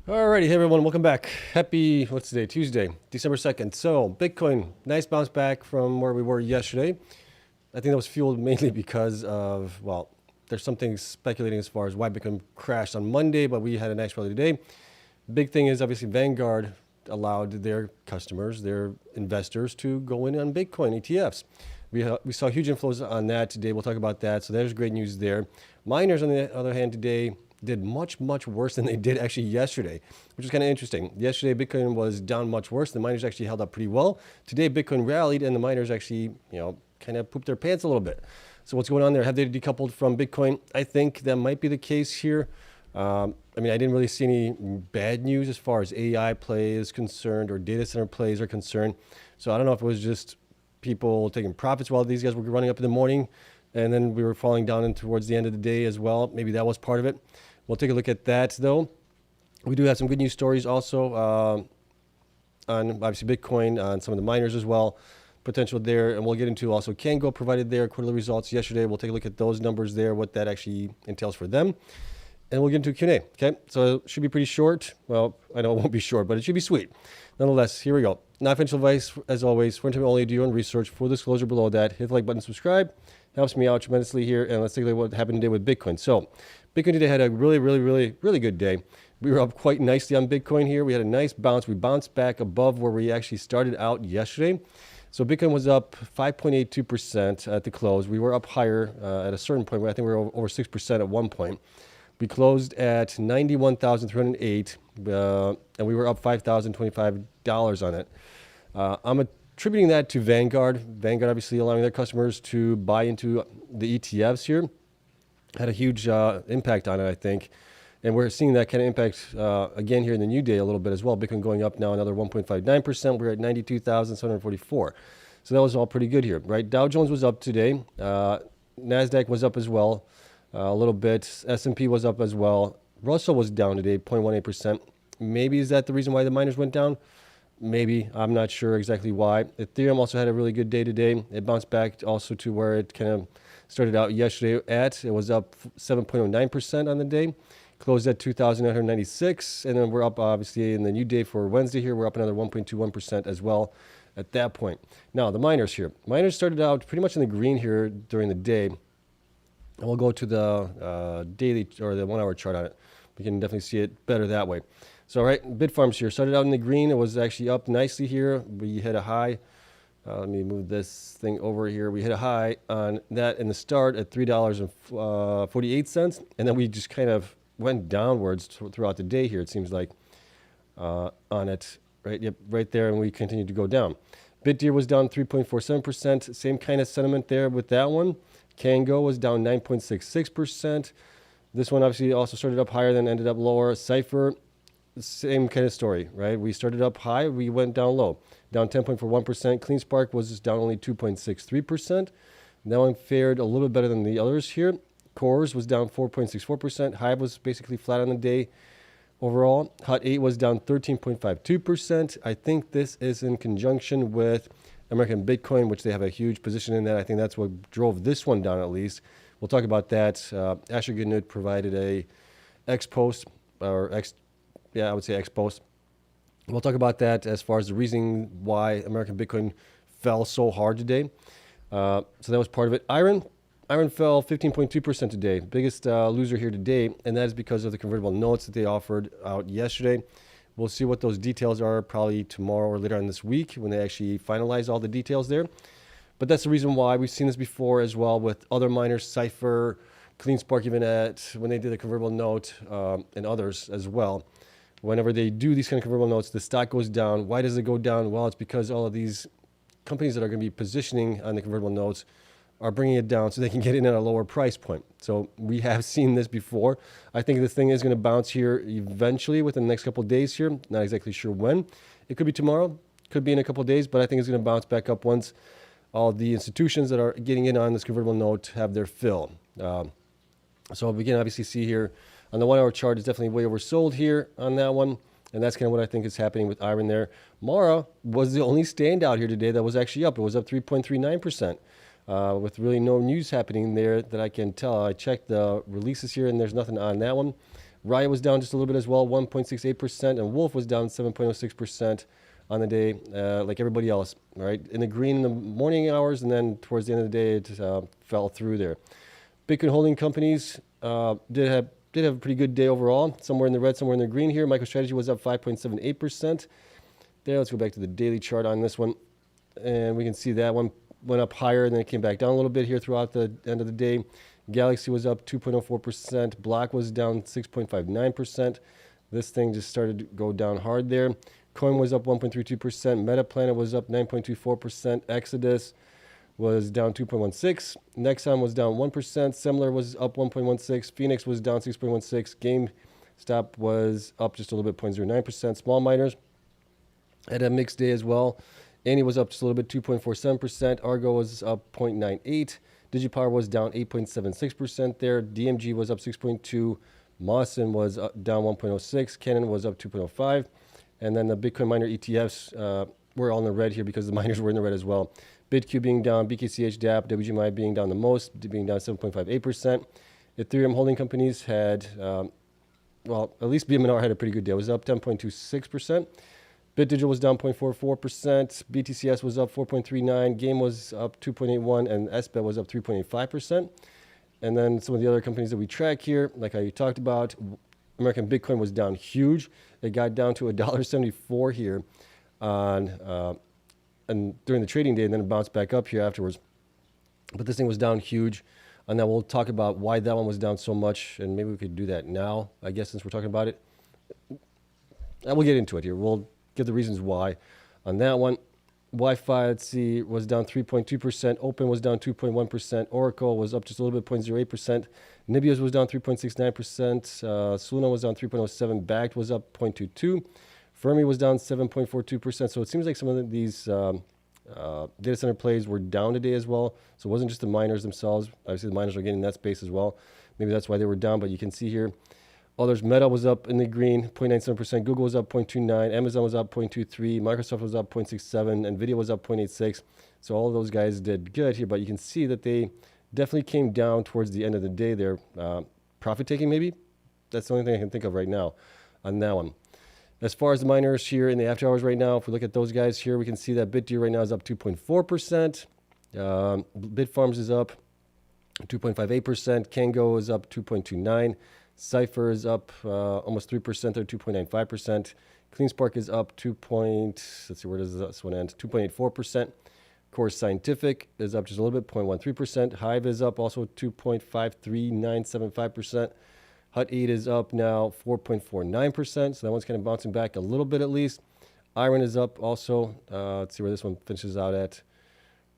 Alrighty, hey everyone, welcome back. Happy, what's today? Tuesday, December 2nd. So, Bitcoin, nice bounce back from where we were yesterday. I think that was fueled mainly because of, well, there's something speculating as far as why Bitcoin crashed on Monday, but we had a nice rally today. Big thing is obviously Vanguard allowed their customers, their investors to go in on Bitcoin ETFs. We saw huge inflows on that today. We'll talk about that. So there's great news there. Miners, on the other hand, today did much worse than they did actually yesterday, which is kind of interesting. Yesterday, Bitcoin was down much worse. The miners actually held up pretty well. Today, Bitcoin rallied, and the miners actually, kind of pooped their pants a little bit. So what's going on there? Have they decoupled from Bitcoin? I think that might be the case here. I didn't really see any bad news as far as AI play is concerned or data center plays are concerned. So I don't know if it was just people taking profits while these guys were running up in the morning, and then we were falling down in towards the end of the day as well. Maybe that was part of it. We'll take a look at that, though. We do have some good news stories also on obviously Bitcoin, on some of the miners as well, potential there. And we'll get into also Cango provided their quarterly results yesterday. We'll take a look at those numbers there, what that actually entails for them. And we'll get into Q&A, okay? So it should be pretty short. Well, I know it won't be short, but it should be sweet. Nonetheless, here we go. Not financial advice, as always. For entertainment only, do your own research. Full disclosure below that. Hit the like button, subscribe. Helps me out tremendously here. And let's take a look at what happened today with Bitcoin. So Bitcoin today had a really good day. We were up quite nicely on Bitcoin here. We had a nice bounce. We bounced back above where we actually started out yesterday. So Bitcoin was up 5.82% at the close. We were up higher at a certain point where I think we were over 6% at one point. We closed at 91,308, and we were up $5,025 on it. I'm attributing that to Vanguard. Vanguard obviously allowing their customers to buy into the ETFs here. Had a huge impact on it, I think. And we're seeing that kind of impact again here in the new day a little bit as well. Bitcoin going up now another 1.59%. We're at 92,744. So that was all pretty good here, right? Dow Jones was up today. NASDAQ was up as well a little bit. S&P was up as well. Russell was down today, 0.18%. Maybe is that the reason why the miners went down? Maybe. I'm not sure exactly why. Ethereum also had a really good day today. It bounced back also to where it kind of started out yesterday at. It was up 7.09% on the day. Closed at 2,996. And then we're up obviously in the new day for Wednesday here. We're up another 1.21% as well at that point. Now the miners here. Miners started out pretty much in the green here during the day. And we'll go to the daily or the 1 hour chart on it. We can definitely see it better that way. So, all right, Bitfarms here started out in the green. It was actually up nicely here. We hit a high. Let me move this thing over here. We hit a high on that in the start at $3.48. And then we just kind of went downwards throughout the day here, it seems like, on it. Right, yep, right there. And we continued to go down. BitDeer was down 3.47%. Same kind of sentiment there with that one. Cango was down 9.66%. This one obviously also started up higher, then ended up lower. Cypher, same kind of story, right? We started up high, we went down low, down 10.41%. Cleanspark was just down only 2.63%. That one fared a little bit better than the others here. CORZ was down 4.64%. Hive was basically flat on the day overall. Hot 8 was down 13.52%. I think this is in conjunction with American Bitcoin, which they have a huge position in that. I think that's what drove this one down at least. We'll talk about that. Asher Goodnud provided a X post, or X, yeah, I would say X post. We'll talk about that as far as the reason why American Bitcoin fell so hard today. So that was part of it. IREN fell 15.2% today. Biggest loser here today, and that is because of the convertible notes that they offered out yesterday. We'll see what those details are probably tomorrow or later on this week when they actually finalize all the details there. But that's the reason why we've seen this before as well with other miners, Cypher, Cleanspark, even when they did a convertible note, and others as well. Whenever they do these kind of convertible notes, the stock goes down. Why does it go down? Well, it's because all of these companies that are going to be positioning on the convertible notes are bringing it down so they can get in at a lower price point. So we have seen this before. I think this thing is going to bounce here eventually within the next couple of days here. Not exactly sure when. It could be tomorrow, could be in a couple of days, but I think it's going to bounce back up once all the institutions that are getting in on this convertible note have their fill. So we can obviously see here on the 1 hour chart is definitely way oversold here on that one. And that's kind of what I think is happening with IREN there. Mara was the only standout here today that was actually up. It was up 3.39%. With really no news happening there that I can tell. I checked the releases here and there's nothing on that one. Riot was down just a little bit as well, 1.68%, and Wolf was down 7.06% on the day, like everybody else, right? In the green in the morning hours, and then towards the end of the day, it fell through there. Bitcoin holding companies did have a pretty good day overall. Somewhere in the red, somewhere in the green here. MicroStrategy was up 5.78%. There, let's go back to the daily chart on this one. And we can see that one went up higher and then it came back down a little bit here throughout the end of the day. Galaxy was up 2.04%. Block was down 6.59%. This thing just started to go down hard there. Coin was up 1.32%. Metaplanet was up 9.24%. Exodus was down 2.16%. Nexon was down 1%. Similar was up 1.16%. Phoenix was down 6.16%. GameStop was up just a little bit, 0.09%. Small miners had a mixed day as well. Annie was up just a little bit, 2.47%. Argo was up 0.98%. DigiPower was down 8.76% there. DMG was up 6.2%. Mawson was down 1.06%. Canon was up 2.05%. And then the Bitcoin miner ETFs were all in the red here because the miners were in the red as well. BitQ being down, BKCH, DApp, WGMI being down the most, being down 7.58%. Ethereum holding companies had, well, at least BMNR had a pretty good day. It was up 10.26%. BitDigital was down 0.44%. BTCS was up 4.39%. Game was up 2.81%. And SBET was up 3.85%. And then some of the other companies that we track here, like I talked about, American Bitcoin was down huge. It got down to $1.74 here on and during the trading day, and then it bounced back up here afterwards. But this thing was down huge. And then we'll talk about why that one was down so much. And maybe we could do that now, I guess, since we're talking about it. And we'll get into it here. We'll give the reasons why. On that one, Wi-Fi, let's see, was down 3.2%. Open was down 2.1%. Oracle was up just a little bit, 0.08%. Nibius was down 3.69%. Soluna was down 3.07%. Backed was up 0.22%. Fermi was down 7.42%. So it seems like some of these data center plays were down today as well. So it wasn't just the miners themselves. Obviously, the miners are getting that space as well. Maybe that's why they were down, but you can see here. Others, Meta was up in the green, 0.97%. Google was up 0.29%. Amazon was up 0.23%. Microsoft was up 0.67%. Nvidia was up 0.86%. So all of those guys did good here, but you can see that they definitely came down towards the end of the day there. Profit taking, maybe? That's the only thing I can think of right now on that one. As far as the miners here in the after hours right now, if we look at those guys here, we can see that BitDeer right now is up 2.4%. Bitfarms is up 2.58%. Cango is up 2.29%. Cypher is up almost 3% there, 2.95%. Cleanspark is up let's see, where does this one end? 2.84%. CORZ Scientific is up just a little bit, 0.13%. Hive is up also 2.53975%. Hut 8 is up now 4.49%. So that one's kind of bouncing back a little bit at least. IREN is up also. Let's see where this one finishes out at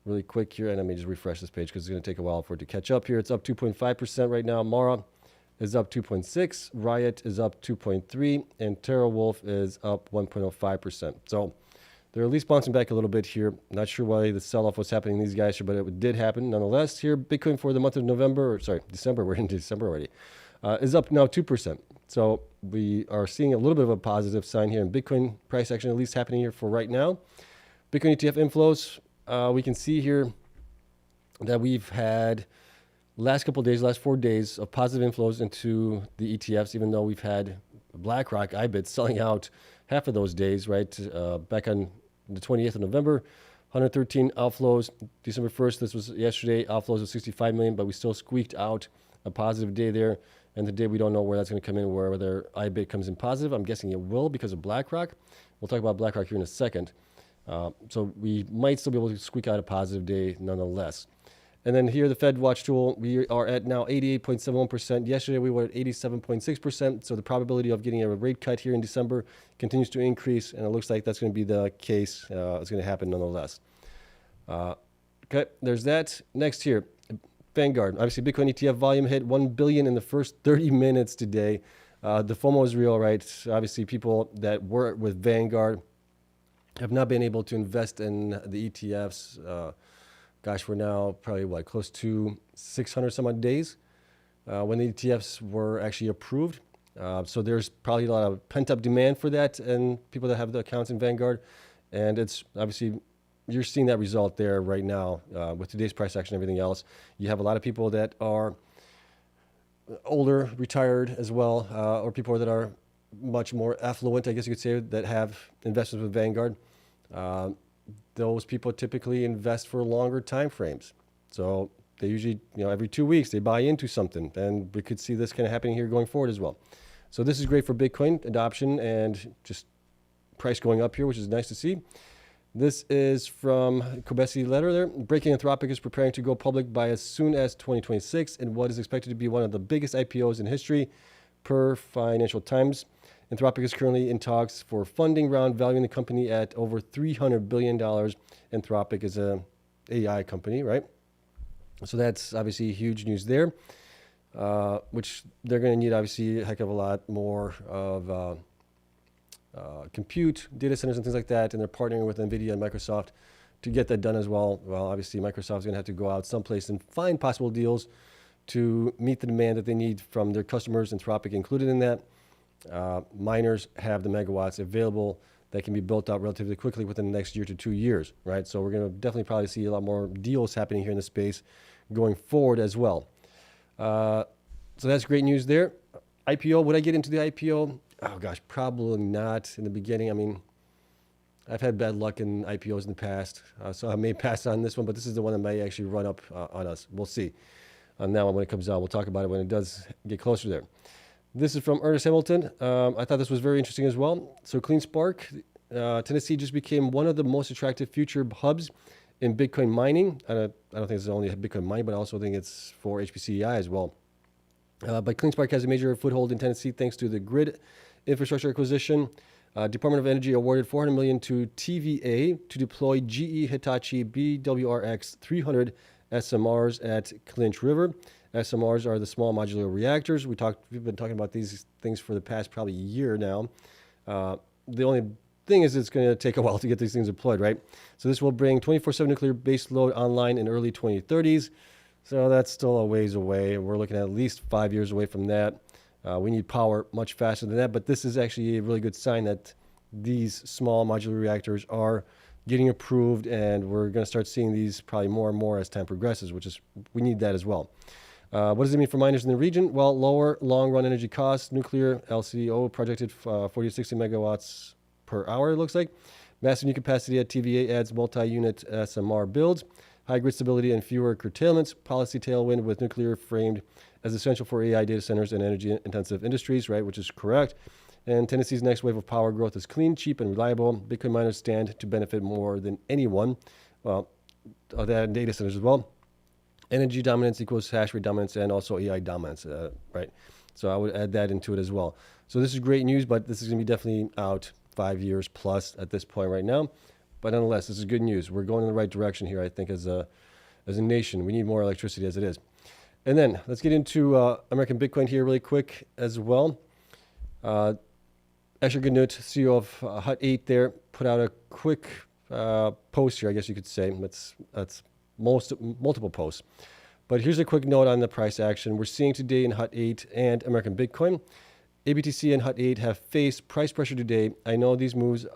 really quick here. And let me just refresh this page because it's going to take a while for it to catch up here. It's up 2.5% right now. Mara is up 2.6%. Riot is up 2.3%. And TeraWolf is up 1.05%. So they're at least bouncing back a little bit here. Not sure why the sell-off was happening in these guys here, but it did happen nonetheless. Here, Bitcoin for the month of December. We're into December already. Is up now 2%. So we are seeing a little bit of a positive sign here in Bitcoin price action, at least happening here for right now. Bitcoin ETF inflows, we can see here that we've had last 4 days of positive inflows into the ETFs, even though we've had BlackRock, IBIT selling out half of those days, right? Back on the 28th of November, 113 outflows. December 1st, this was yesterday, outflows of 65 million, but we still squeaked out a positive day there. And today we don't know where that's going to come in, whether IBIT comes in positive. I'm guessing it will because of BlackRock. We'll talk about BlackRock here in a second. So we might still be able to squeak out a positive day nonetheless. And then here, the Fed Watch tool, we are at now 88.71%. Yesterday, we were at 87.6%. So the probability of getting a rate cut here in December continues to increase. And it looks like that's going to be the case. It's going to happen nonetheless. Okay, there's that. Next here. Vanguard, obviously Bitcoin ETF volume hit 1 billion in the first 30 minutes today. The FOMO is real, right? Obviously people that were with Vanguard have not been able to invest in the ETFs. We're now probably close to 600 some odd days when the ETFs were actually approved. So there's probably a lot of pent up demand for that and people that have the accounts in Vanguard. And it's obviously, you're seeing that result there right now with today's price action and everything else. You have a lot of people that are older, retired as well, or people that are much more affluent, I guess you could say, that have investments with Vanguard. Those people typically invest for longer time frames. So they usually, every 2 weeks they buy into something, and we could see this kind of happening here going forward as well. So this is great for Bitcoin adoption and just price going up here, which is nice to see. This is from Kobesi letter there. Breaking Anthropic is preparing to go public by as soon as 2026 in what is expected to be one of the biggest IPOs in history per Financial Times. Anthropic is currently in talks for funding round valuing the company at over $300 billion. Anthropic is a AI company, right? So that's obviously huge news there, which they're going to need obviously a heck of a lot more of compute, data centers and things like that, and they're partnering with NVIDIA and Microsoft to get that done as well. Well, obviously Microsoft's going to have to go out someplace and find possible deals to meet the demand that they need from their customers, Anthropic included in that. Miners have the megawatts available that can be built out relatively quickly within the next year to 2 years, right? So we're going to definitely probably see a lot more deals happening here in the space going forward as well. So that's great news there. IPO, would I get into the IPO? Oh gosh, probably not in the beginning. I mean, I've had bad luck in IPOs in the past, so I may pass on this one, but this is the one that may actually run up on us. We'll see on that one when it comes out. We'll talk about it when it does get closer there. This is from Ernest Hamilton. I thought this was very interesting as well. So Cleanspark, Tennessee just became one of the most attractive future hubs in Bitcoin mining. I don't think it's only Bitcoin mining, but I also think it's for HPCI as well. But Cleanspark has a major foothold in Tennessee thanks to the grid infrastructure acquisition. Department of Energy awarded $400 million to TVA to deploy GE Hitachi BWRX 300 SMRs at Clinch River. SMRs are the small modular reactors. We've been talking about these things for the past probably year now. The only thing is it's going to take a while to get these things deployed, right? So this will bring 24/7 nuclear base load online in early 2030s. So that's still a ways away. We're looking at least 5 years away from that. We need power much faster than that, but this is actually a really good sign that these small modular reactors are getting approved, and we're going to start seeing these probably more and more as time progresses, we need that as well. What does it mean for miners in the region? Well, lower long-run energy costs. Nuclear LCO projected 40 to 60 megawatts per hour, it looks like. Massive new capacity at TVA adds multi-unit SMR builds. High grid stability and fewer curtailments. Policy tailwind with nuclear framed as essential for AI data centers and energy-intensive industries, right, which is correct. And Tennessee's next wave of power growth is clean, cheap, and reliable. Bitcoin miners stand to benefit more than anyone. Well, that data centers as well. Energy dominance equals hash rate dominance and also AI dominance, right? So I would add that into it as well. So this is great news, but this is going to be definitely out 5 years plus at this point right now. But nonetheless, this is good news. We're going in the right direction here, I think, as a nation. We need more electricity as it is. And then let's get into American Bitcoin here really quick as well. Asher Gnut, CEO of Hut 8 there, put out a quick post here, I guess you could say. That's multiple posts. But here's a quick note on the price action. We're seeing today in Hut 8 and American Bitcoin. ABTC and Hut 8 have faced price pressure today. I know these moves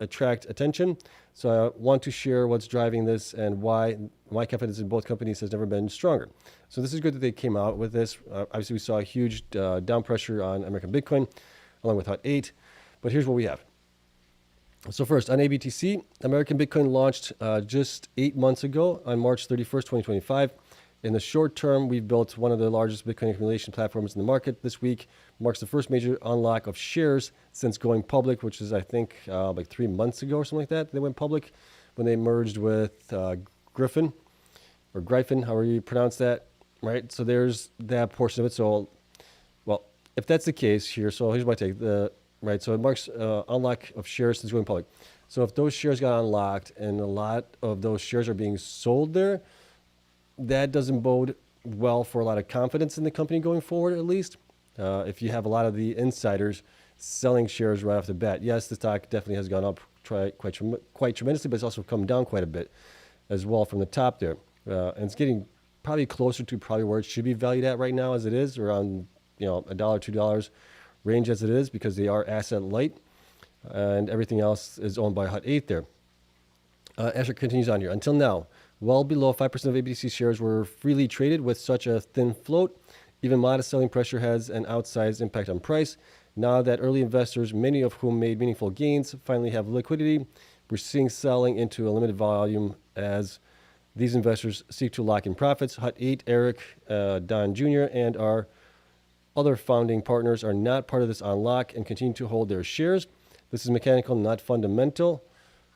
attract attention, so I want to share what's driving this and why my confidence in both companies has never been stronger. So this is good that they came out with this. Obviously, we saw a huge down pressure on American Bitcoin, along with Hut 8. But here's what we have. So first, on ABTC, American Bitcoin launched just 8 months ago on March 31st, 2025. In the short term, we've built one of the largest Bitcoin accumulation platforms in the market. This week marks the first major unlock of shares since going public, which is, I think, like 3 months ago or something like that. They went public when they merged with Griffin, however you pronounce that, right? So there's that portion of it. So, well, if that's the case here, so here's my take. Right, so it marks unlock of shares since going public. So if those shares got unlocked and a lot of those shares are being sold there, that doesn't bode well for a lot of confidence in the company going forward, at least. If you have a lot of the insiders selling shares right off the bat. Yes, the stock definitely has gone up quite tremendously, but it's also come down quite a bit as well from the top there. And it's getting probably closer to probably where it should be valued at right now as it is, around $1, $2 range as it is, because they are asset light and everything else is owned by Hut 8 there. Asher continues on here. Until now, well below 5% of ABTC shares were freely traded with such a thin float. Even modest selling pressure has an outsized impact on price. Now that early investors, many of whom made meaningful gains, finally have liquidity, we're seeing selling into a limited volume as these investors seek to lock in profits. Hut 8, Eric, Don Jr., and our other founding partners are not part of this unlock and continue to hold their shares. This is mechanical, not fundamental.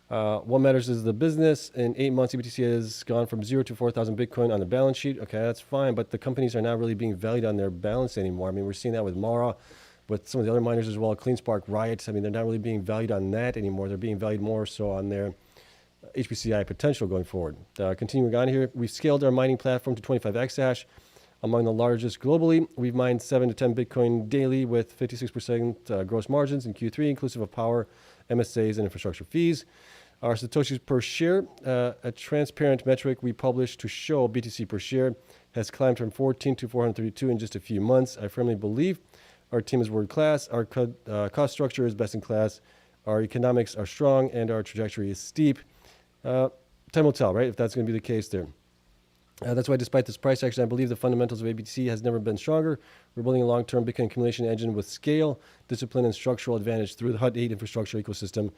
What matters is the business. In 8 months, BTC has gone from 0 to 4,000 Bitcoin on the balance sheet. Okay, that's fine, but the companies are not really being valued on their balance anymore. I mean, we're seeing that with Mara, with some of the other miners as well, Cleanspark, Riot. I mean, they're not really being valued on that anymore. They're being valued more so on their HPCI potential going forward. Continuing on here, we've scaled our mining platform to 25 exahash, among the largest globally. We've mined 7 to 10 Bitcoin daily with 56% gross margins in Q3, inclusive of power, MSAs, and infrastructure fees. Our Satoshis per share, a transparent metric we published to show BTC per share, has climbed from 14 to 432 in just a few months. I firmly believe our team is world class, our cost structure is best in class, our economics are strong, and our trajectory is steep. Time will tell, right, if that's going to be the case there. That's why despite this price action, I believe the fundamentals of ABC has never been stronger. We're building a long-term Bitcoin accumulation engine with scale, discipline, and structural advantage through the Hut 8 infrastructure ecosystem,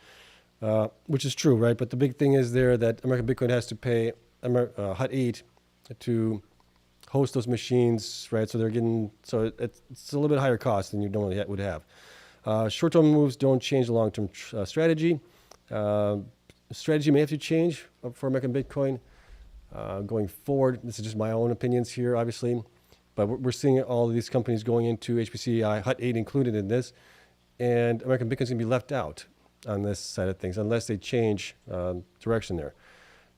which is true, right? But the big thing is there that American Bitcoin has to pay Hut 8 to host those machines, right? So they're getting, so it's a little bit higher cost than you normally would have. Short-term moves don't change the long-term strategy. Strategy may have to change for American Bitcoin going forward. This is just my own opinions here, obviously, but we're seeing all of these companies going into HPCI, Hut 8 included in this, and American Bitcoin's gonna be left out on this side of things unless they change direction there.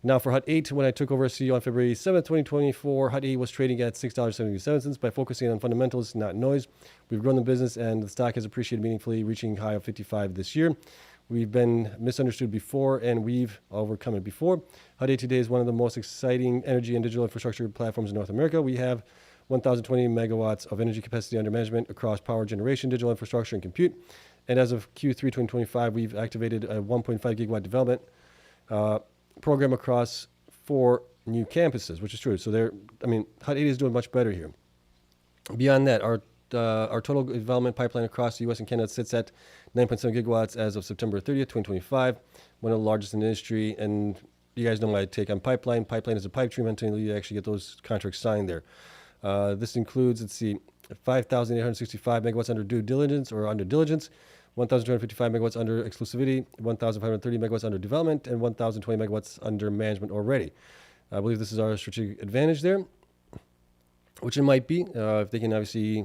Now for Hut 8, when I took over as CEO on February 7th, 2024, Hut 8 was trading at $6.77. By focusing on fundamentals, not noise, we've grown the business and the stock has appreciated meaningfully, reaching a high of 55 this year. We've been misunderstood before and we've overcome it before. Hut 8 today is one of the most exciting energy and digital infrastructure platforms in North America. We have 1,020 megawatts of energy capacity under management across power generation, digital infrastructure, and compute. And as of Q3 2025, we've activated a 1.5 gigawatt development program across 4 new campuses, which is true. So Hut 8 is doing much better here. Beyond that, our total development pipeline across the U.S. and Canada sits at 9.7 gigawatts as of September 30th, 2025, one of the largest in the industry. And you guys know my take on pipeline. Pipeline is a pipe dream until you actually get those contracts signed there. This includes, 5,865 megawatts under due diligence or under diligence, 1,255 megawatts under exclusivity, 1,530 megawatts under development, and 1,020 megawatts under management already. I believe this is our strategic advantage there, which it might be if they can obviously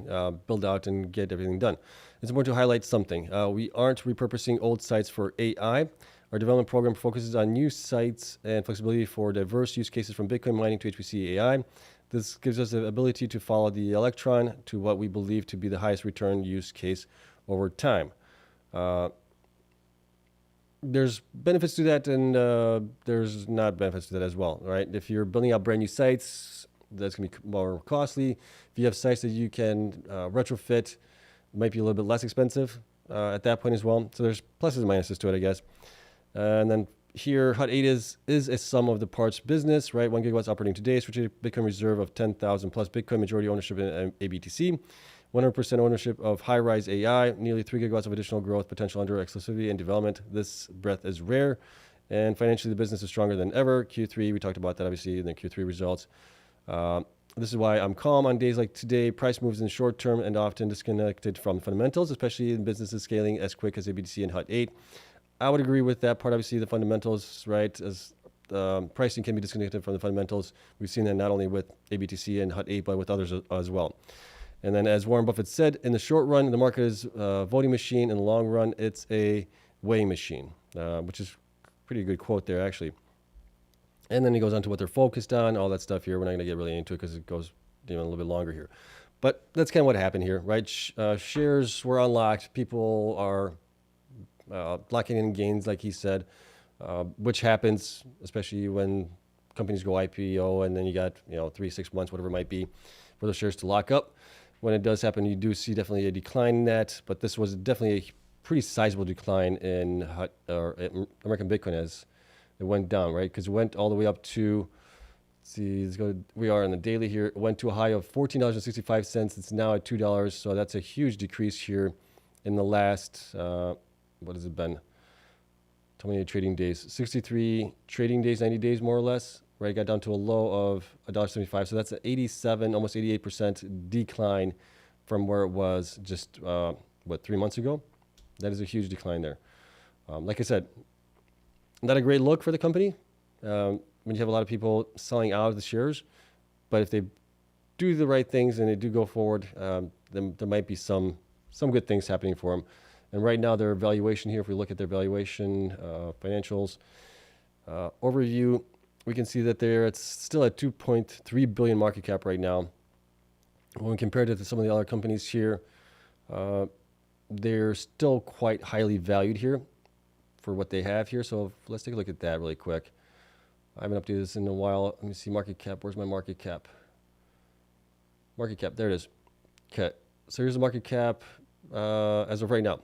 build out and get everything done. It's important to highlight something. We aren't repurposing old sites for AI. Our development program focuses on new sites and flexibility for diverse use cases from Bitcoin mining to HPC AI. This gives us the ability to follow the electron to what we believe to be the highest return use case over time. There's benefits to that and there's not benefits to that as well, right? If you're building out brand new sites, that's going to be more costly. If you have sites that you can retrofit, it might be a little bit less expensive at that point as well. So there's pluses and minuses to it, I guess. And then here, Hut 8 is a sum of the parts business, right? 1 gigawatt's operating today, strategic Bitcoin reserve of 10,000 plus Bitcoin, majority ownership in ABTC, 100% ownership of high-rise AI, nearly 3 gigawatts of additional growth potential under exclusivity and development. This breadth is rare, and financially the business is stronger than ever. Q3, we talked about that obviously in the Q3 results. This is why I'm calm on days like today. Price moves in the short term and often disconnected from fundamentals, especially in businesses scaling as quick as ABTC and Hut 8. I would agree with that part. Obviously, the fundamentals, right, as pricing can be disconnected from the fundamentals. We've seen that not only with ABTC and Hut 8, but with others as well. And then as Warren Buffett said, in the short run, the market is a voting machine. In the long run, it's a weighing machine, which is a pretty good quote there, actually. And then he goes on to what they're focused on, all that stuff here. We're not going to get really into it because it goes a little bit longer here. But that's kind of what happened here, right? Shares were unlocked. People are locking in gains, like he said, which happens, especially when companies go IPO and then you got 3-6 months, whatever it might be, for those shares to lock up. When it does happen, you do see definitely a decline in that, but this was definitely a pretty sizable decline in American Bitcoin as it went down, right? Because it went all the way up to see, we are on the daily here. It went to a high of $14.65. It's now at $2. So that's a huge decrease here in the last, what has it been? How many trading days? 63 trading days, 90 days more or less. Right, got down to a low of $1.75. So that's an 87, almost 88% decline from where it was just, 3 months ago? That is a huge decline there. Like I said, not a great look for the company when you have a lot of people selling out of the shares. But if they do the right things and they do go forward, then there might be some good things happening for them. And right now, their valuation here, if we look at their valuation, financials, overview, we can see that it's still at 2.3 billion market cap right now. When we compare it to some of the other companies here, they're still quite highly valued here for what they have here. So let's take a look at that really quick. I haven't updated this in a while. Let me see market cap. Where's my market cap? Market cap, there it is. Okay, so here's the market cap as of right now.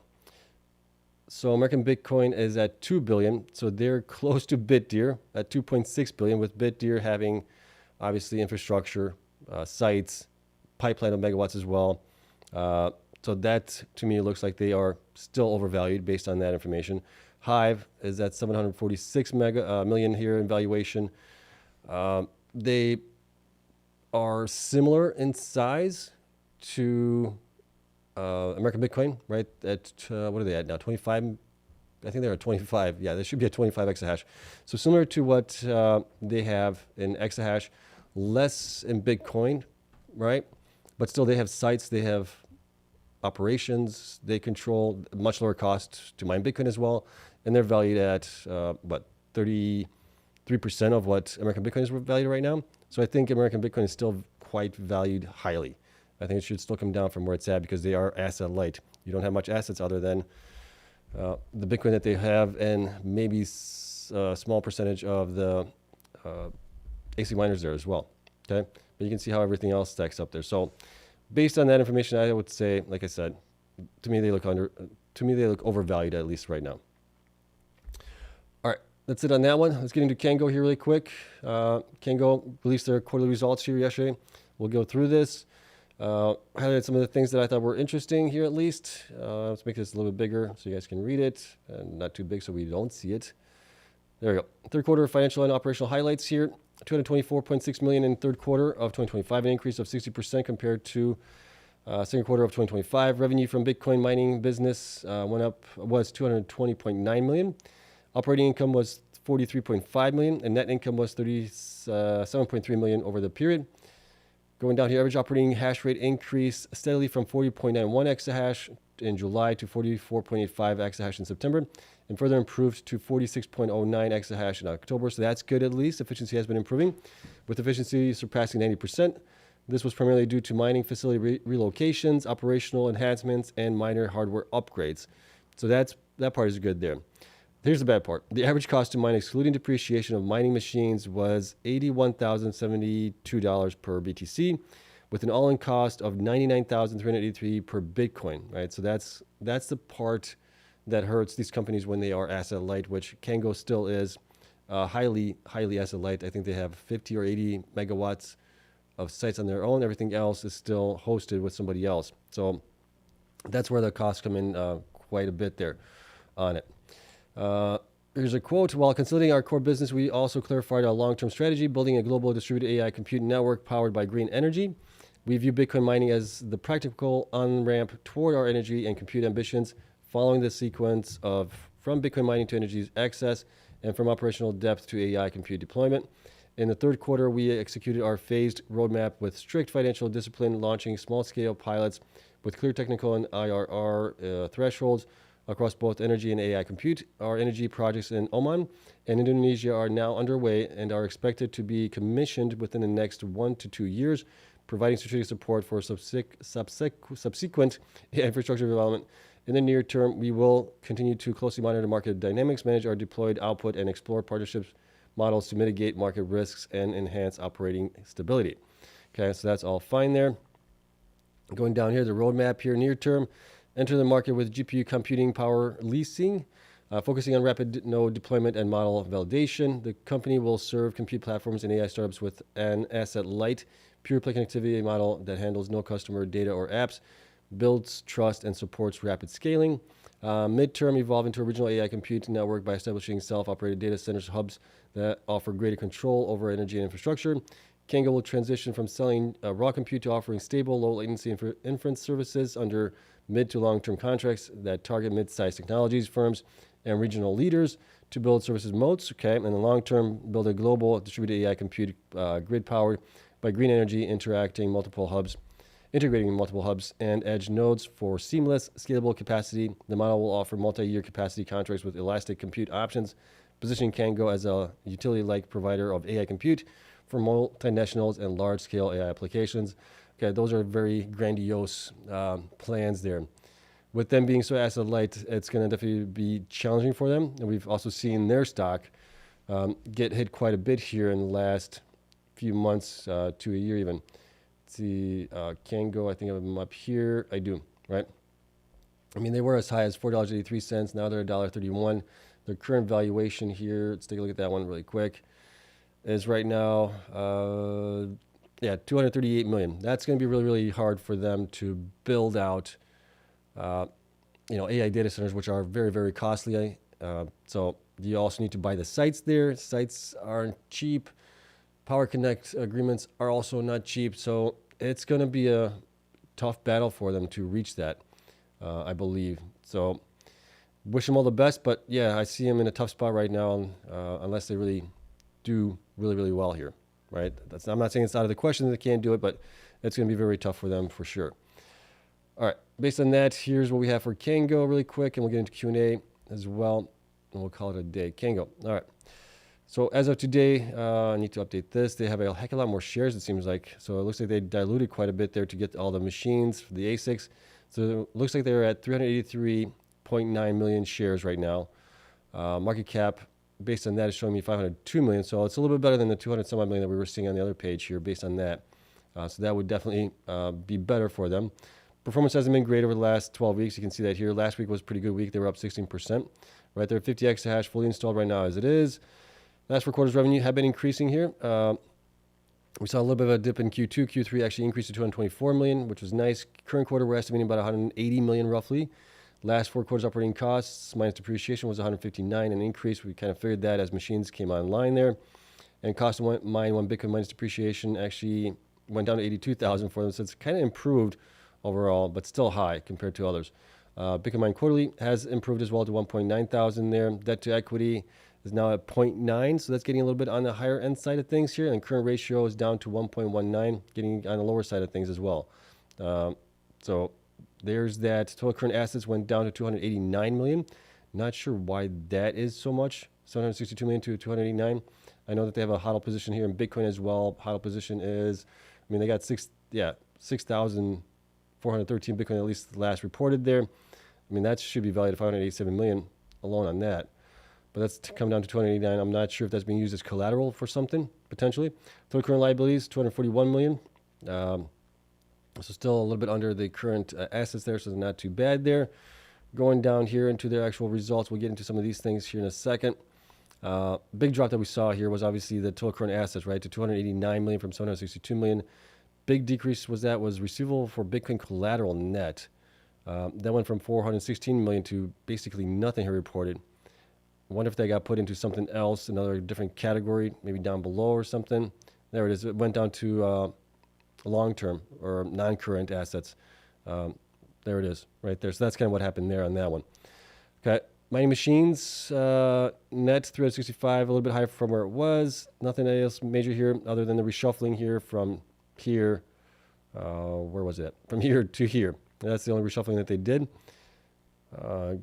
So American Bitcoin is at 2 billion. So they're close to BitDeer at 2.6 billion, with BitDeer having obviously infrastructure, sites, pipeline of megawatts as well. So that to me looks like they are still overvalued based on that information. Hive is at 746 million here in valuation. They are similar in size to American Bitcoin, right? At what are they at now? 25. I think they're at 25. Yeah, they should be at 25 exahash. So similar to what they have in exahash, less in Bitcoin, right? But still, they have sites, they have operations, they control much lower cost to mine Bitcoin as well, and they're valued at 33% of what American Bitcoin is valued right now. So I think American Bitcoin is still quite valued highly. I think it should still come down from where it's at because they are asset light. You don't have much assets other than the Bitcoin that they have and maybe a small percentage of the AC miners there as well. Okay, but you can see how everything else stacks up there. So based on that information, I would say, like I said, to me they look overvalued at least right now. All right, that's it on that one. Let's get into Cango here really quick. Cango released their quarterly results here yesterday. We'll go through this. Highlighted some of the things that I thought were interesting here at least. Let's make this a little bit bigger so you guys can read it, and not too big so we don't see it. There we go. Third quarter financial and operational highlights here. 224.6 million in third quarter of 2025, an increase of 60% compared to second quarter of 2025. Revenue from Bitcoin mining business was 220.9 million. Operating income was 43.5 million, and net income was 37.3 million over the period. Going down here, average operating hash rate increased steadily from 40.91 exahash in July to 44.85 exahash in September, and further improved to 46.09 exahash in October. So that's good at least. Efficiency has been improving, with efficiency surpassing 90%. This was primarily due to mining facility relocations, operational enhancements, and miner hardware upgrades. So that part is good there. Here's the bad part. The average cost to mine, excluding depreciation of mining machines, was $81,072 per BTC, with an all-in cost of $99,383 per Bitcoin. Right, so that's the part that hurts these companies when they are asset light, which Cango still is highly asset light. I think they have 50 or 80 megawatts of sites on their own. Everything else is still hosted with somebody else. So that's where the costs come in quite a bit there on it. Here's a quote. While consolidating our core business, we also clarified our long-term strategy, building a global distributed AI compute network powered by green energy. We view Bitcoin mining as the practical on-ramp toward our energy and compute ambitions, following the sequence of from Bitcoin mining to energy access and from operational depth to AI compute deployment. In the third quarter, we executed our phased roadmap with strict financial discipline, launching small-scale pilots with clear technical and IRR thresholds across both energy and AI compute. Our energy projects in Oman and Indonesia are now underway and are expected to be commissioned within the next 1 to 2 years, providing strategic support for subsequent infrastructure development. In the near term, we will continue to closely monitor market dynamics, manage our deployed output, and explore partnerships models to mitigate market risks and enhance operating stability. Okay, so that's all fine there. Going down here, the roadmap here, near term. Enter the market with GPU computing power leasing. Focusing on rapid node deployment and model validation, the company will serve compute platforms and AI startups with an asset-light, pure-play connectivity model that handles no customer data or apps, builds trust, and supports rapid scaling. Midterm, evolve into a regional AI compute network by establishing self-operated data centers hubs that offer greater control over energy and infrastructure. Cango will transition from selling raw compute to offering stable, low-latency inference services under mid to long-term contracts that target mid-sized technologies firms and regional leaders to build services moats. Okay, and in the long term, build a global distributed AI compute grid powered by green energy, integrating multiple hubs and edge nodes for seamless, scalable capacity. The model will offer multi-year capacity contracts with elastic compute options, positioning Cango as a utility-like provider of AI compute for multinationals and large-scale AI applications. Okay, those are very grandiose plans there. With them being so asset light, it's going to definitely be challenging for them. And we've also seen their stock get hit quite a bit here in the last few months to a year even. Let's see, Cango, I think I have them up here. I do, right? I mean, they were as high as $4.83. Now they're $1.31. Their current valuation here, let's take a look at that one really quick, is right now, 238 million. That's going to be really, really hard for them to build out AI data centers, which are very, very costly. So you also need to buy the sites there. Sites aren't cheap. Power Connect agreements are also not cheap. So it's going to be a tough battle for them to reach that, I believe. So wish them all the best. But yeah, I see them in a tough spot right now, unless they really do really, really well here, right? I'm not saying it's out of the question that they can't do it, but it's going to be very tough for them for sure. All right, based on that, here's what we have for Cango really quick, and we'll get into Q&A as well, and we'll call it a day. Cango, all right. So as of today, I need to update this. They have a heck of a lot more shares, it seems like. So it looks like they diluted quite a bit there to get all the machines for the ASICs. So it looks like they're at 383.9 million shares right now. Market cap, based on that, is showing me 502 million. So it's a little bit better than the 200 some odd million that we were seeing on the other page here based on that. So that would definitely be better for them. Performance hasn't been great over the last 12 weeks. You can see that here. Last week was a pretty good week. They were up 16%. Right there, 50 exahash fully installed right now as it is. Last 4 quarters revenue have been increasing here. We saw a little bit of a dip in Q2. Q3 actually increased to 224 million, which was nice. Current quarter, we're estimating about 180 million roughly. Last 4 quarters operating costs minus depreciation was 159, an increase. We kind of figured that as machines came online there. And cost of mine, 1 Bitcoin minus depreciation, actually went down to 82,000 for them. So it's kind of improved overall, but still high compared to others. Bitcoin mine quarterly has improved as well to 1.9 thousand there. Debt to equity is now at 0.9, so that's getting a little bit on the higher end side of things here. And current ratio is down to 1.19, getting on the lower side of things as well. So there's that. Total current assets went down to 289 million. Not sure why that is so much. 762 million to 289. I know that they have a HODL position here in Bitcoin as well. HODL position is, I mean, they got 6,413 Bitcoin, at least last reported there. I mean, that should be valued at 587 million alone on that. But that's come down to 289. I'm not sure if that's being used as collateral for something, potentially. Total current liabilities, 241 million. So still a little bit under the current assets there, so not too bad there. Going down here into their actual results, we'll get into some of these things here in a second. Big drop that we saw here was obviously the total current assets, right, to 289 million from 762 million. Big decrease was receivable for Bitcoin collateral net. That went from 416 million to basically nothing here reported. I wonder if they got put into something else, another different category, maybe down below or something. There it is. It went down to long-term or non-current assets. There it is, right there. So that's kind of what happened there on that one. Okay, mining machines, net 365, a little bit higher from where it was. Nothing else major here other than the reshuffling here from here. Where was it? From here to here. That's the only reshuffling that they did.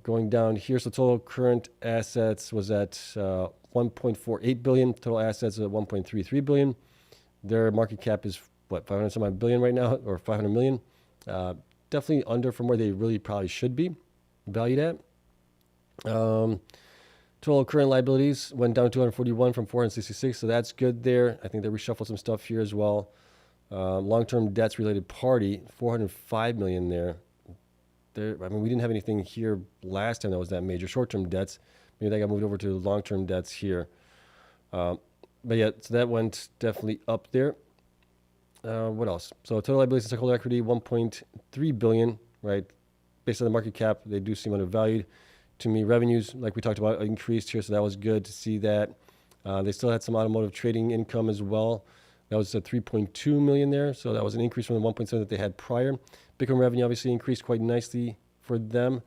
Going down here, so total current assets was at 1.48 billion. Total assets at 1.33 billion. Their market cap is what, 500 some odd billion right now, or 500 million. Definitely under from where they really probably should be valued at. Total current liabilities went down to 241 from 466, so that's good there. I think they reshuffled some stuff here as well. Long-term debts related party, 405 million there. there. I mean, we didn't have anything here last time that was that major. Short-term debts. Maybe that got moved over to long-term debts here. But yeah, so that went definitely up there. What else? So total liabilities and stockholder equity, 1.3 billion, right? Based on the market cap, they do seem undervalued. To me, revenues, like we talked about, increased here, so that was good to see that. They still had some automotive trading income as well. That was at 3.2 million there, so that was an increase from the 1.7 that they had prior. Bitcoin revenue obviously increased quite nicely for them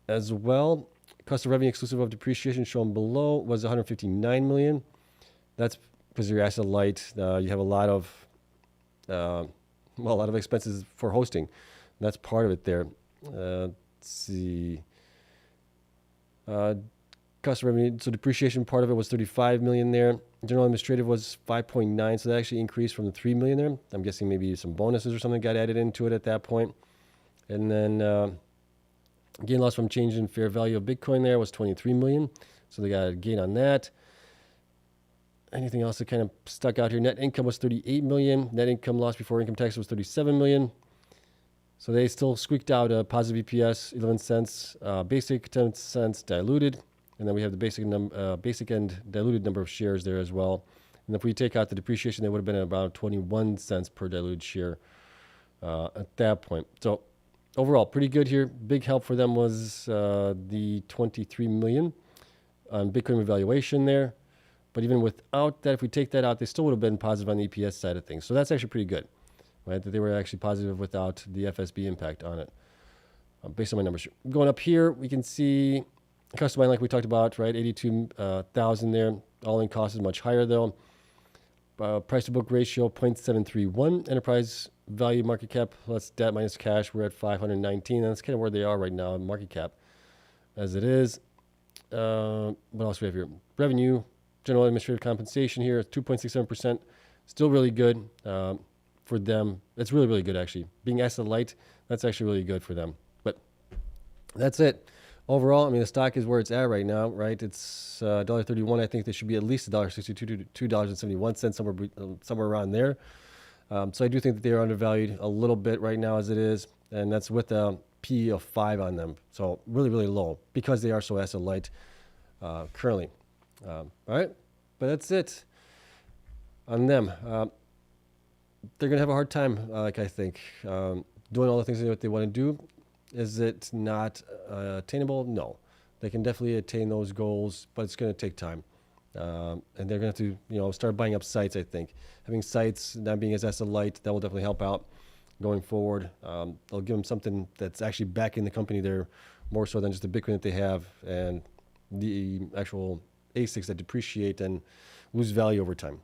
as well. Cost of revenue exclusive of depreciation shown below was 159 million. That's because you're asset light. You have a lot of expenses for hosting. That's part of it there. Let's see. Cost of revenue, so depreciation part of it was 35 million there. General administrative was 5.9, so that actually increased from the 3 million there. I'm guessing maybe some bonuses or something got added into it at that point. And then gain loss from change in fair value of Bitcoin there was 23 million. So they got a gain on that. Anything else that kind of stuck out here? Net income was 38 million. Net income loss before income tax was 37 million. So they still squeaked out a positive EPS, 11 cents, basic 10 cents diluted. And then we have the basic and diluted number of shares there as well. And if we take out the depreciation, they would have been at about 21 cents per diluted share at that point. So overall, pretty good here. Big help for them was the 23 million on Bitcoin revaluation there. But even without that, if we take that out, they still would have been positive on the EPS side of things. So that's actually pretty good, right? That they were actually positive without the FSB impact on it, based on my numbers. Going up here, we can see custom mining, like we talked about, right? 82,000 there. All-in cost is much higher though. Price to book ratio 0.731. Enterprise value market cap plus debt minus cash. We're at 519. And that's kind of where they are right now, market cap as it is. What else do we have here? Revenue, general administrative compensation here, 2.67%. Still really good for them. That's really, really good actually. Being asset light, that's actually really good for them. But that's it. Overall, I mean, the stock is where it's at right now, right? It's $1.31. I think they should be at least $1.62 to $2.71, somewhere around there. So I do think that they are undervalued a little bit right now as it is, and that's with a P of 5 on them. So really, really low because they are so asset light currently. All right, but that's it on them. They're going to have a hard time, like I think, doing all the things that they want to do. Is it not attainable? No. They can definitely attain those goals, but it's going to take time. And they're going to have to, start buying up sites, I think. Having sites, not being as asset light, that will definitely help out going forward. They'll give them something that's actually backing the company there more so than just the Bitcoin that they have and the actual ASICs that depreciate and lose value over time.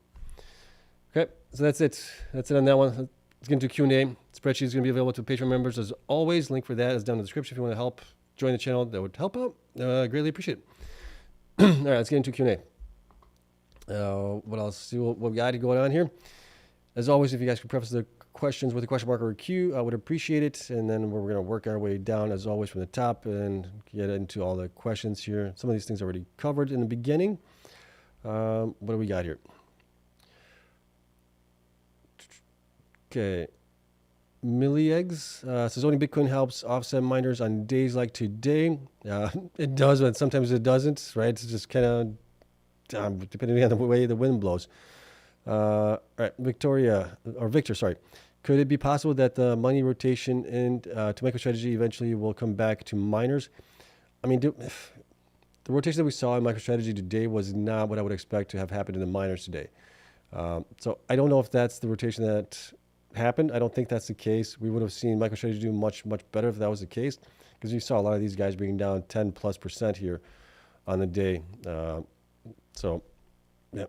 Okay, so that's it. That's it on that one. Let's get into Q&A. Spreadsheet is going to be available to Patreon members as always. Link for that is down in the description if you want to help join the channel. That would help out. Greatly appreciate it. All right, let's get into Q&A. What else? See what we got going on here. As always, if you guys could preface the questions with a question mark or a Q, I would appreciate it. And then we're going to work our way down, as always, from the top and get into all the questions here. Some of these things are already covered in the beginning. What do we got here? Okay. Millie-Eggs says owning Bitcoin helps offset miners on days like today. It does, but sometimes it doesn't, right? It's just kind of depending on the way the wind blows. All right, Victor, sorry. Could it be possible that the money rotation to MicroStrategy eventually will come back to miners? I mean, the rotation that we saw in MicroStrategy today was not what I would expect to have happened in the miners today. So I don't know if that's the rotation that happened. I don't think that's the case. We would have seen MicroStrategy do much, much better if that was the case, because you saw a lot of these guys bringing down 10+% here on the day. So, yeah.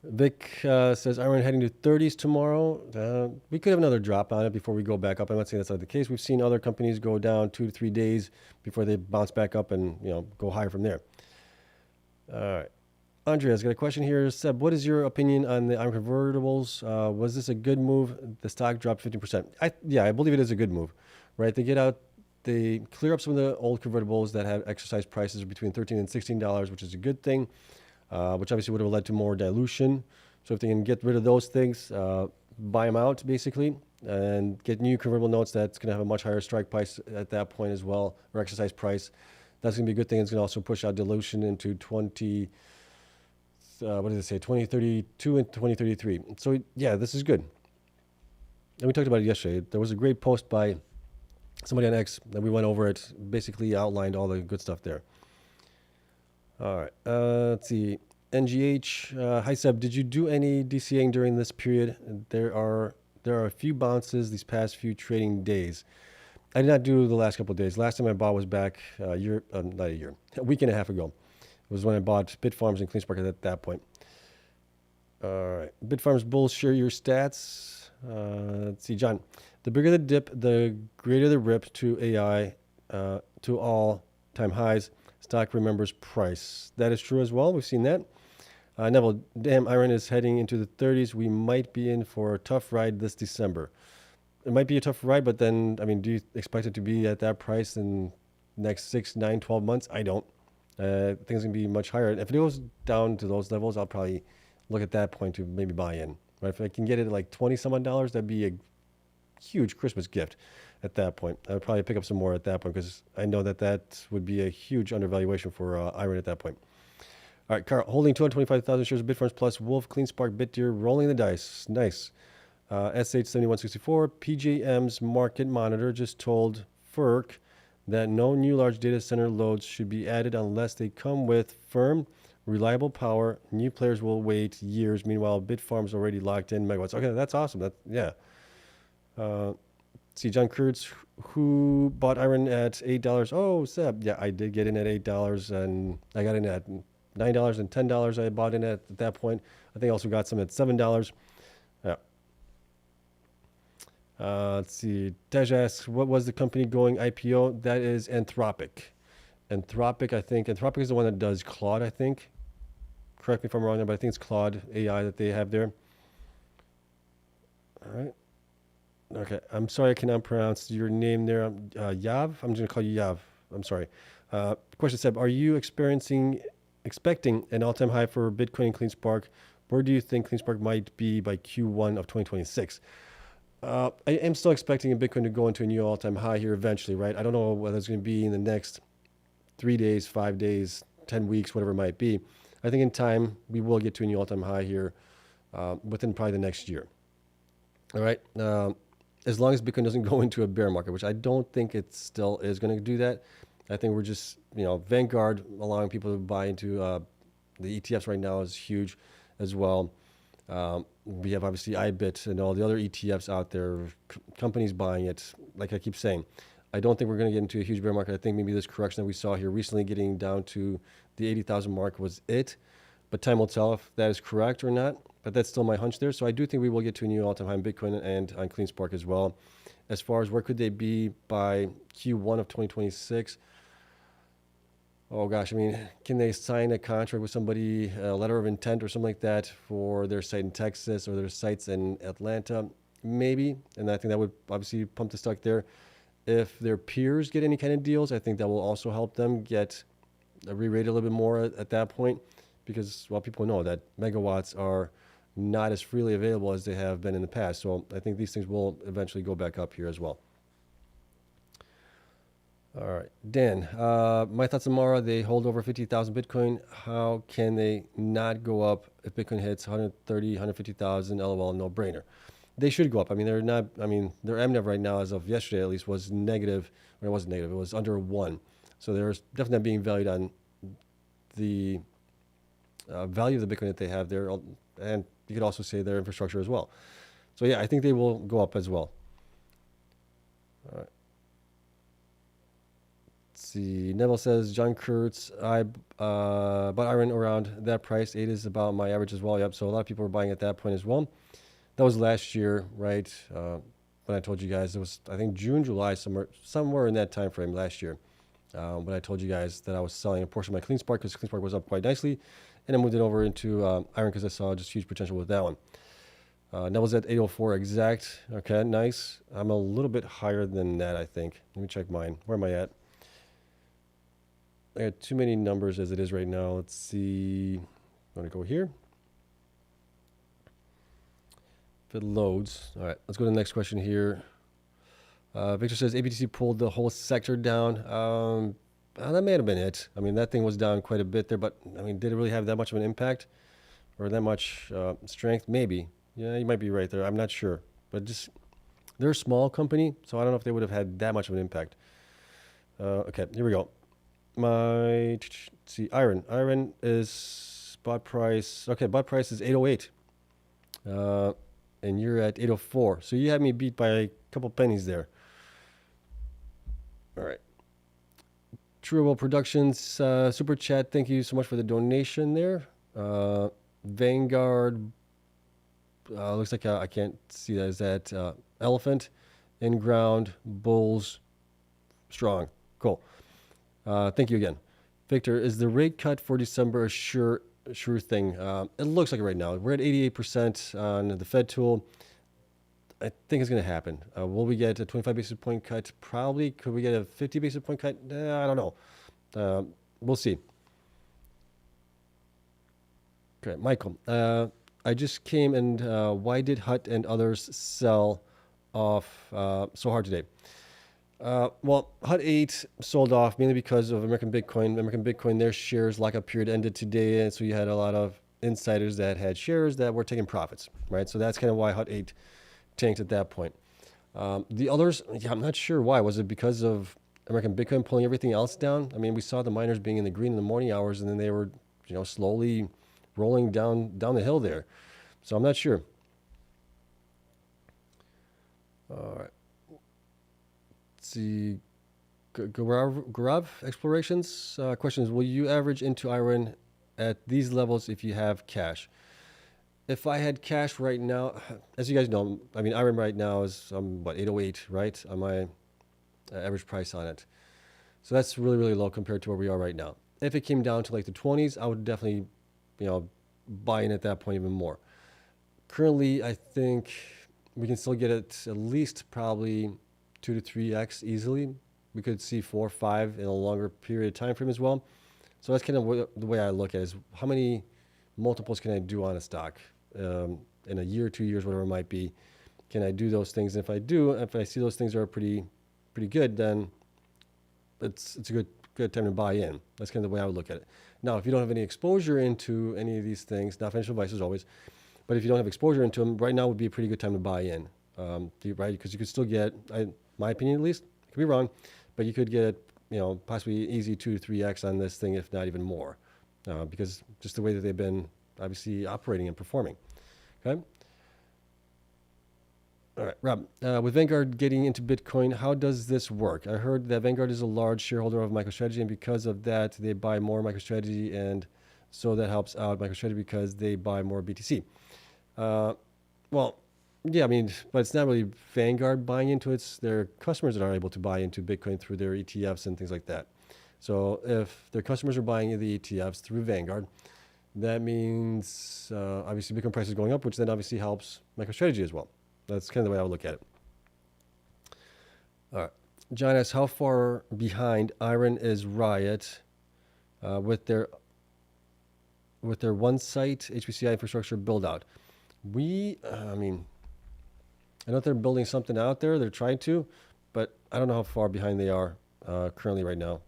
Vic says, IREN heading to 30s tomorrow. We could have another drop on it before we go back up. I'm not saying that's not the case. We've seen other companies go down 2 to 3 days before they bounce back up and go higher from there. All right. Andrea's got a question here. Seb, what is your opinion on the IREN convertibles? Was this a good move? The stock dropped 50%. Yeah, I believe it is a good move, right? They clear up some of the old convertibles that have exercise prices between $13 and $16, which is a good thing, which obviously would have led to more dilution. So if they can get rid of those things, buy them out basically and get new convertible notes that's going to have a much higher strike price at that point as well, or exercise price. That's going to be a good thing. It's going to also push out dilution into 2032 and 2033. So yeah, this is good. And we talked about it yesterday. There was a great post by somebody on X that we went over it, basically outlined all the good stuff there. All right, let's see. NGH, hi Seb, did you do any DCAing during this period? There are a few bounces these past few trading days. I did not do the last couple of days. Last time I bought was back a week and a half ago. It was when I bought Bitfarms and Cleanspark at that point. All right, Bitfarms bulls, share your stats. Let's see, John. The bigger the dip, the greater the rip to AI, to all-time highs. Stock remembers price. That is true as well. We've seen that. Neville, damn, IREN is heading into the 30s. We might be in for a tough ride this December. It might be a tough ride, but then, I mean, do you expect it to be at that price in the next 6, 9, 12 months? I don't. I think it's going to be much higher. If it goes down to those levels, I'll probably look at that point to maybe buy in. Right? If I can get it at like $20-some odd, that'd be a huge Christmas gift at that point. I would probably pick up some more at that point because I know that that would be a huge undervaluation for IREN at that point. All right, Carl, holding 225,000 shares of Bitfarms plus Wolf, Cleanspark, BitDeer, rolling the dice. Nice. SH7164, PJM's market monitor just told FERC that no new large data center loads should be added unless they come with firm, reliable power. New players will wait years. Meanwhile, Bitfarms already locked in megawatts. Okay, that's awesome. Yeah. See, John Kurtz, who bought IREN at $8. Oh, Seb. Yeah, I did get in at $8, and I got in at $9 and $10. I bought in at that point. I think I also got some at $7. Yeah. Let's see. Tej asks, what was the company going IPO? That is Anthropic. Anthropic is the one that does Claude, I think. Correct me if I'm wrong there, but I think it's Claude AI that they have there. All right. Okay. I'm sorry I cannot pronounce your name there. Yav? I'm just going to call you Yav. I'm sorry. Question, Seb. Are you expecting an all-time high for Bitcoin and Cleanspark? Where do you think Cleanspark might be by Q1 of 2026? I am still expecting a Bitcoin to go into a new all-time high here eventually, right? I don't know whether it's going to be in the next 3 days, 5 days, 10 weeks, whatever it might be. I think in time, we will get to a new all-time high here within probably the next year. All right. As long as Bitcoin doesn't go into a bear market, which I don't think it still is going to do that. I think we're just, Vanguard allowing people to buy into the ETFs right now is huge as well. We have obviously IBIT and all the other ETFs out there, companies buying it. Like I keep saying, I don't think we're going to get into a huge bear market. I think maybe this correction that we saw here recently getting down to the 80,000 mark was it. But time will tell if that is correct or not. But that's still my hunch there. So I do think we will get to a new all-time high in Bitcoin and on Cleanspark as well. As far as where could they be by Q1 of 2026? Oh gosh, I mean, can they sign a contract with somebody, a letter of intent or something like that for their site in Texas or their sites in Atlanta? Maybe. And I think that would obviously pump the stock there. If their peers get any kind of deals, I think that will also help them get re-rated a little bit more at that point because, well, people know that megawatts are not as freely available as they have been in the past. So I think these things will eventually go back up here as well. All right, Dan, my thoughts on Mara, they hold over 50,000 Bitcoin. How can they not go up if Bitcoin hits 130, 150,000? LOL, no brainer. They should go up. I mean, their MNAV right now, as of yesterday at least, was negative. Or it wasn't negative, it was under 1. So there's definitely not being valued on the value of the Bitcoin that they have there. And you could also say their infrastructure as well. So yeah, I think they will go up as well. All right. See, Neville says, John Kurtz, I bought IREN around that price. 8 is about my average as well. Yep. So a lot of people were buying at that point as well. That was last year, right? When I told you guys, it was, I think, June, July, somewhere in that time frame last year. When I told you guys that I was selling a portion of my Cleanspark because Cleanspark was up quite nicely. And I moved it over into IREN because I saw just huge potential with that one. Neville's at 804 exact. Okay, nice. I'm a little bit higher than that, I think. Let me check mine. Where am I at? I got too many numbers as it is right now. Let's see. I'm going to go here. if it loads. All right, let's go to the next question here. Victor says ABTC pulled the whole sector down. That may have been it. I mean, that thing was down quite a bit there, but I mean, did it really have that much of an impact or that much strength? Maybe. Yeah, you might be right there. I'm not sure, but just they're a small company, so I don't know if they would have had that much of an impact. Okay, here we go. Let's see, IREN. IREN is bot price. Okay, bot price is 808. And you're at 804. So you had me beat by a couple pennies there. All right. Trueable Productions, Super Chat, thank you so much for the donation there. Vanguard, looks like I can't see that. Is that Elephant, In-Ground, Bulls, Strong. Cool. Thank you again. Victor, is the rate cut for December a sure thing? It looks like it right now. We're at 88% on the Fed tool. I think it's going to happen. Will we get a 25 basis point cut? Probably. Could we get a 50 basis point cut? I don't know. We'll see. Okay, Michael. I just came and why did Hut and others sell off so hard today? Well, Hut 8 sold off mainly because of American Bitcoin. American Bitcoin, their shares lockup period ended today, and so you had a lot of insiders that had shares that were taking profits, right? So that's kind of why Hut 8 tanked at that point. The others, yeah, I'm not sure why. Was it because of American Bitcoin pulling everything else down? I mean, we saw the miners being in the green in the morning hours, and then they were, slowly rolling down the hill there. So I'm not sure. All right. Let's see. Garav Explorations question is: will you average into IREN at these levels if you have cash? If I had cash right now, as you guys know, I mean, IREN right now is, 808, right, on my average price on it. So that's really, really low compared to where we are right now. If it came down to like the 20s, I would definitely, buy in at that point even more. Currently, I think we can still get it at least probably 2 to 3x easily. We could see 4 or 5 in a longer period of time frame as well. So that's kind of the way I look at it, is how many multiples can I do on a stock in a year, 2 years, whatever it might be. Can I do those things? And if I do, if I see those things are pretty good, then it's a good time to buy in. That's kind of the way I would look at it. Now, if you don't have any exposure into any of these things, not financial advice as always, but if you don't have exposure into them, right now would be a pretty good time to buy in, right? Because you could still get, my opinion at least, I could be wrong, but you could get, possibly easy 2 to 3x on this thing, if not even more, because just the way that they've been obviously operating and performing. Okay. All right, Rob, with Vanguard getting into Bitcoin, how does this work? I heard that Vanguard is a large shareholder of MicroStrategy, and because of that, they buy more MicroStrategy, and so that helps out MicroStrategy because they buy more BTC. Well, yeah, I mean, but it's not really Vanguard buying into it. It's their customers that are able to buy into Bitcoin through their ETFs and things like that. So if their customers are buying the ETFs through Vanguard, that means obviously Bitcoin price is going up, which then obviously helps MicroStrategy as well. That's kind of the way I would look at it. All right. John asks, how far behind IREN is Riot with their one site HPCI infrastructure build out? I know they're building something out there. They're trying to, but I don't know how far behind they are currently right now.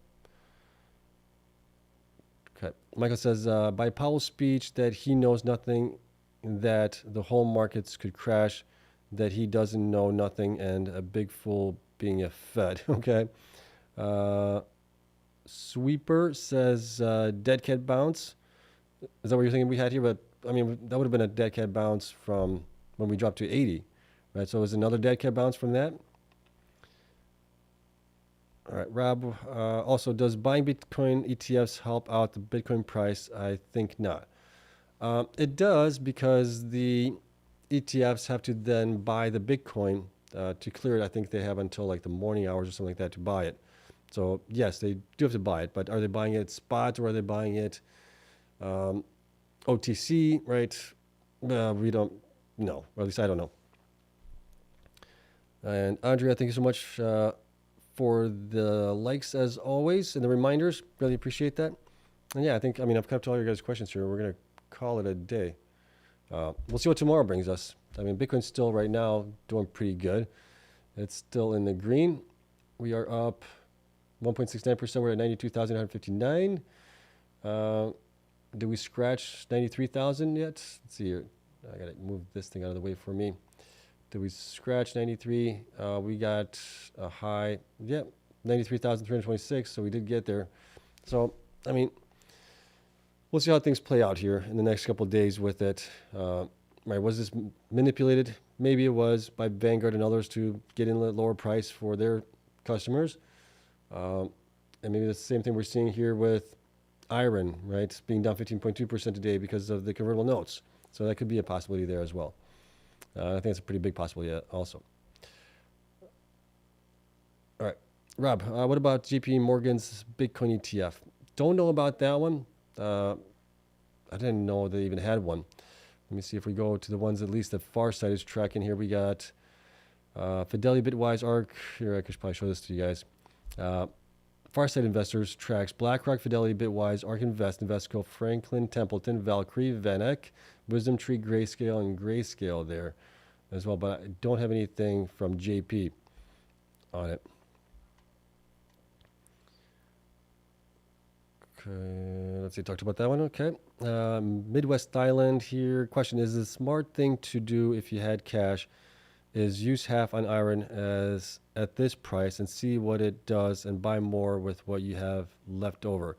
Okay. Michael says, by Powell's speech that he knows nothing, that the whole markets could crash, that he doesn't know nothing, and a big fool being a Fed. Okay. Sweeper says, dead cat bounce. Is that what you're thinking we had here? But I mean, that would have been a dead cat bounce from when we dropped to 80, right? So it was another dead cat bounce from that. All right, Rob, also, does buying Bitcoin ETFs help out the Bitcoin price? I think not. It does, because the ETFs have to then buy the Bitcoin to clear it. I think they have until like the morning hours or something like that to buy it. So yes, they do have to buy it, but are they buying it spot or are they buying it OTC, right? We don't know, or at least I don't know. And Andrea, thank you so much for the likes as always and the reminders. Really appreciate that. And yeah, I've covered all your guys' questions here. We're going to call it a day. We'll see what tomorrow brings us. I mean, Bitcoin's still right now doing pretty good. It's still in the green. We are up 1.69%. We're at 92,159. Did we scratch 93,000 yet? Let's see here. I got to move this thing out of the way for me. Did we scratch 93? We got a high, 93,326. So we did get there. So, I mean, we'll see how things play out here in the next couple of days with it. Right, was this manipulated? Maybe it was by Vanguard and others to get in a lower price for their customers. And maybe the same thing we're seeing here with IREN, right? Being down 15.2% today because of the convertible notes. So that could be a possibility there as well. I think it's a pretty big possibility also. All right, Rob, what about JP Morgan's Bitcoin ETF? Don't know about that one. I didn't know they even had one. Let me see if we go to the ones at least that Farsight is tracking here. We got Fidelity, Bitwise, ARK. Here, I could probably show this to you guys. Farsight Investors tracks BlackRock, Fidelity, Bitwise, ARK Invest, Invesco, Franklin, Templeton, Valkyrie, Vanek, Wisdom Tree, Grayscale, and Grayscale there as well. But I don't have anything from JP on it. Okay, let's see, talked about that one. Okay. Midwest Island here. Question, is the smart thing to do if you had cash is use half on IREN as at this price and see what it does and buy more with what you have left over?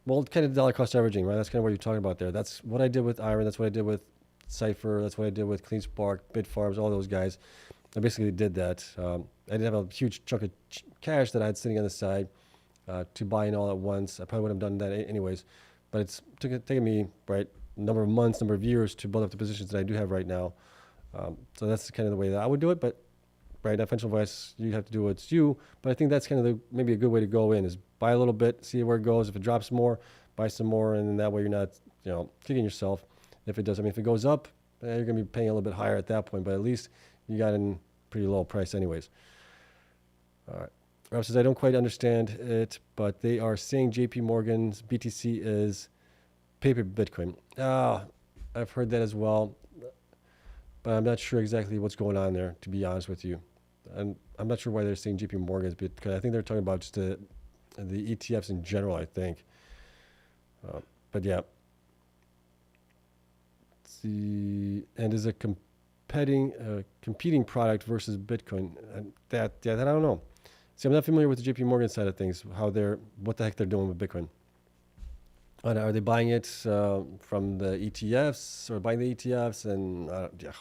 Well, kind of dollar cost averaging, right? That's kind of what you're talking about there. That's what I did with IREN. That's what I did with Cypher. That's what I did with Cleanspark, Bitfarms, all those guys. I basically did that. I didn't have a huge chunk of cash that I had sitting on the side to buy in all at once. I probably would have done that anyways. But it's taken me, right, a number of months, number of years to build up the positions that I do have right now. So that's kind of the way that I would do it. But, right, financial advice, you have to do what's you. But I think that's kind of maybe a good way to go in is buy a little bit, see where it goes. If it drops more, buy some more. And then that way you're not, kicking yourself. If it does, if it goes up, you're going to be paying a little bit higher at that point. But at least you got in pretty low price anyways. All right. Rob says, I don't quite understand it, but they are saying JP Morgan's BTC is paper Bitcoin. I've heard that as well, but I'm not sure exactly what's going on there, to be honest with you. And I'm not sure why they're saying JP Morgan's, because I think they're talking about just the ETFs in general, I think. But yeah. Let's see. And is a competing product versus Bitcoin? That I don't know. See, I'm not familiar with the JP Morgan side of things, what the heck they're doing with Bitcoin. Are they buying it from the ETFs or buying the ETFs? And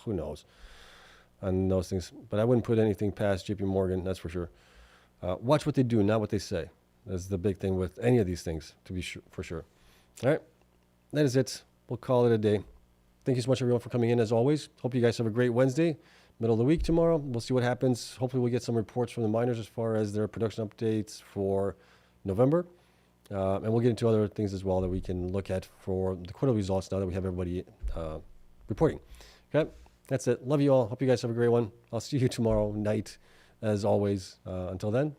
who knows on those things. But I wouldn't put anything past JP Morgan, that's for sure. Watch what they do, not what they say. That's the big thing with any of these things, to be sure, for sure. All right, that is it. We'll call it a day. Thank you so much, everyone, for coming in, as always. Hope you guys have a great Wednesday. Middle of the week tomorrow. We'll see what happens. Hopefully we'll get some reports from the miners as far as their production updates for November. And we'll get into other things as well that we can look at for the quarterly results now that we have everybody reporting. Okay, that's it. Love you all. Hope you guys have a great one. I'll see you tomorrow night as always. Until then,